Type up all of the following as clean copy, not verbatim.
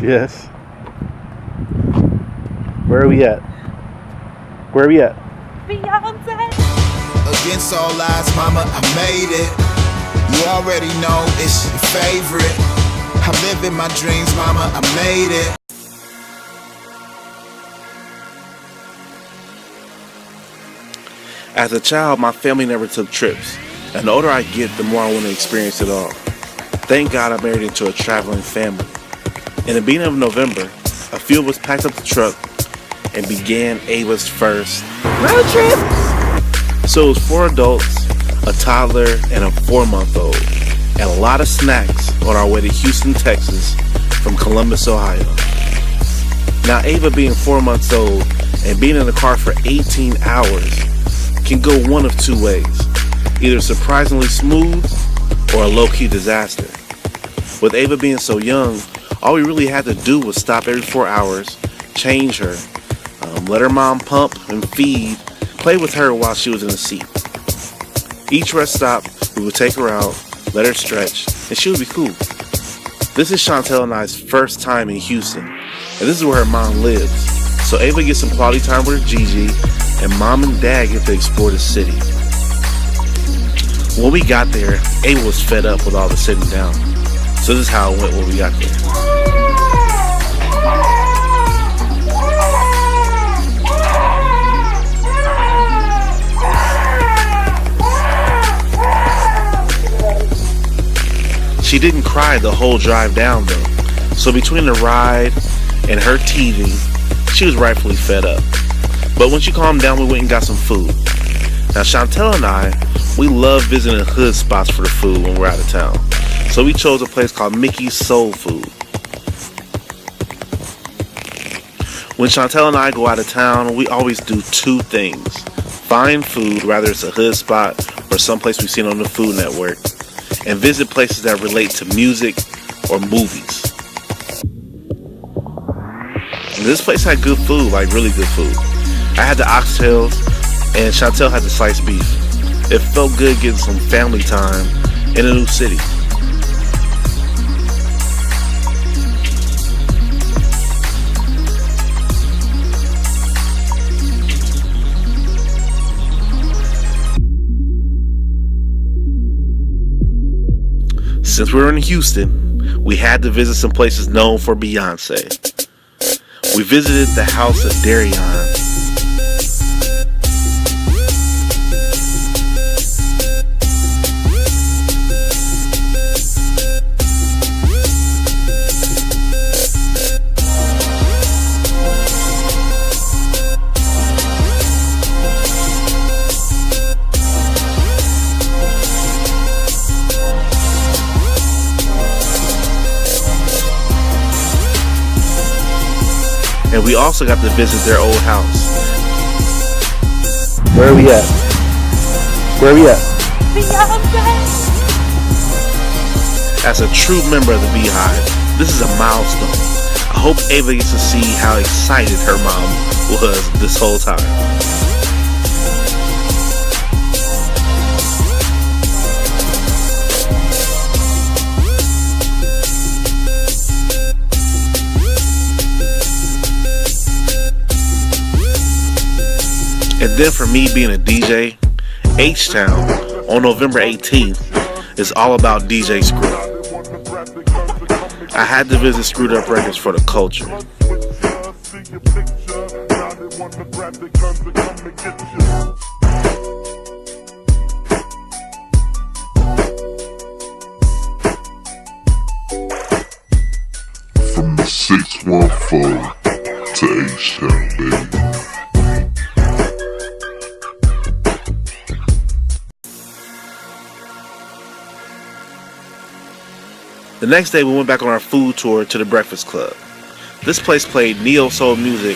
Yes. Where are we at? Where are we at? Beyonce. Against all odds, mama, I made it. You already know it's your favorite. I'm living my dreams, mama, I made it. As a child, my family never took trips. And the older I get, the more I want to experience it all. Thank God I married into a traveling family. In the beginning of November, a few of us packed up the truck and began Ava's first Road trip. So it was 4 adults, a toddler, and a 4-month-old, and a lot of snacks on our way to Houston, Texas, from Columbus, Ohio. Now, Ava being 4 months old and being in the car for 18 hours can go one of two ways, either surprisingly smooth or a low-key disaster. With Ava being so young, all we really had to do was stop every 4 hours, change her, let her mom pump and feed, play with her while she was in the seat. Each rest stop, we would take her out, let her stretch, and she would be cool. This is Chantel and I's first time in Houston, and this is where her mom lives. So Ava gets some quality time with her Gigi, and mom and dad get to explore the city. When we got there, Ava was fed up with all the sitting down. So this is how it went when we got there. She didn't cry the whole drive down though, so between the ride and her teething, she was rightfully fed up. But when she calmed down, we went and got some food. Now Chantel and I, we love visiting hood spots for the food when we're out of town. So we chose a place called Mickey's Soul Food. When Chantel and I go out of town, we always do 2 things. Find food, whether it's a hood spot or someplace we've seen on the Food Network, and visit places that relate to music or movies. And this place had good food, like really good food. I had the oxtails and Chantel had the sliced beef. It felt good getting some family time in a new city. Since we were in Houston, we had to visit some places known for Beyonce. We visited the house of Darion. And we also got to visit their old house. Where are we at? Where are we at? Beyonce. As a true member of the Beehive, this is a milestone. I hope Ava gets to see how excited her mom was this whole time. And then for me being a DJ, H-Town on November 18th is all about DJ Screw. I had to visit Screwed Up Records for the culture. From the 614 to H-Town, baby. The next day we went back on our food tour to the Breakfast Club. This place played neo-soul music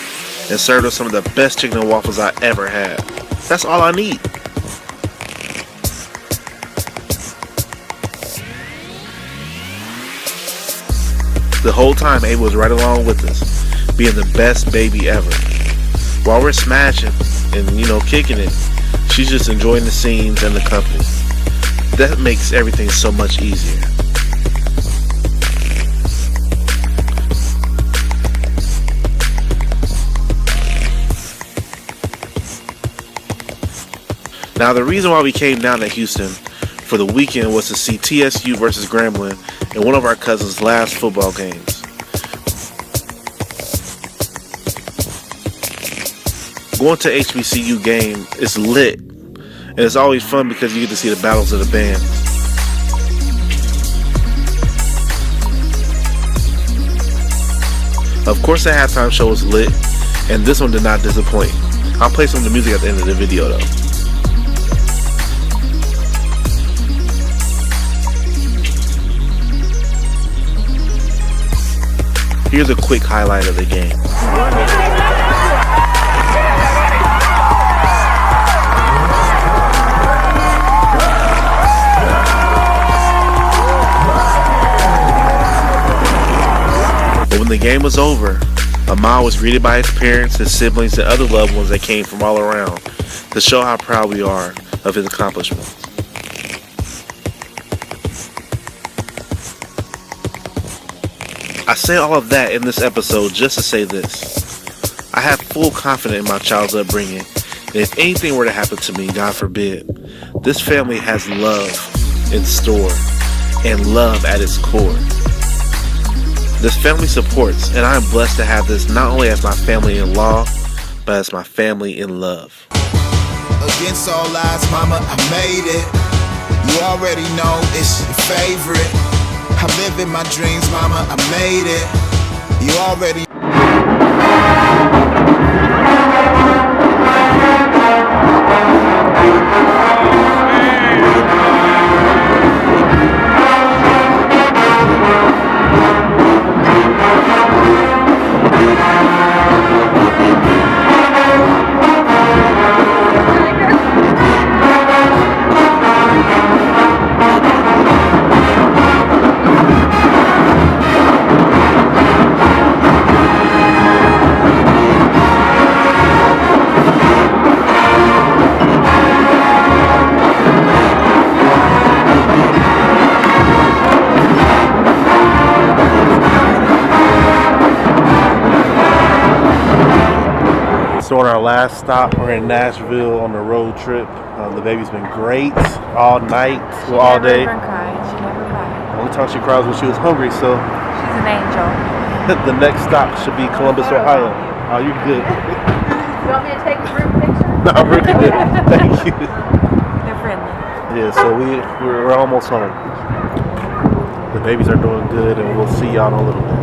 and served us some of the best chicken and waffles I ever had. That's all I need. The whole time Ava was right along with us, being the best baby ever. While we're smashing and, kicking it, she's just enjoying the scenes and the company. That makes everything so much easier. Now, the reason why we came down to Houston for the weekend was to see TSU versus Grambling in one of our cousins' last football games. Going to HBCU game is lit, and it's always fun because you get to see the battles of the bands. Of course, the halftime show was lit, and this one did not disappoint. I'll play some of the music at the end of the video though. Here's a quick highlight of the game. But when the game was over, Ahmad was greeted by his parents, his siblings, and other loved ones that came from all around to show how proud we are of his accomplishments. I say all of that in this episode just to say this. I have full confidence in my child's upbringing, and if anything were to happen to me, God forbid, this family has love in store and love at its core. This family supports, and I am blessed to have this not only as my family in law, but as my family in love. Against all odds, mama, I made it. You already know it's your favorite. I'm living my dreams, mama, I made it. You already So on our last stop, we're in Nashville on the road trip. The baby's been great all night, all day. She never cried. She never cried. The only time she cried was when she was hungry, so She's an angel. the next stop should be Columbus, Ohio. Oh, you're good. You want me to take a group picture? No, we're good. Thank you. They're friendly. Yeah, so we're almost home. The babies are doing good, and we'll see y'all in a little bit.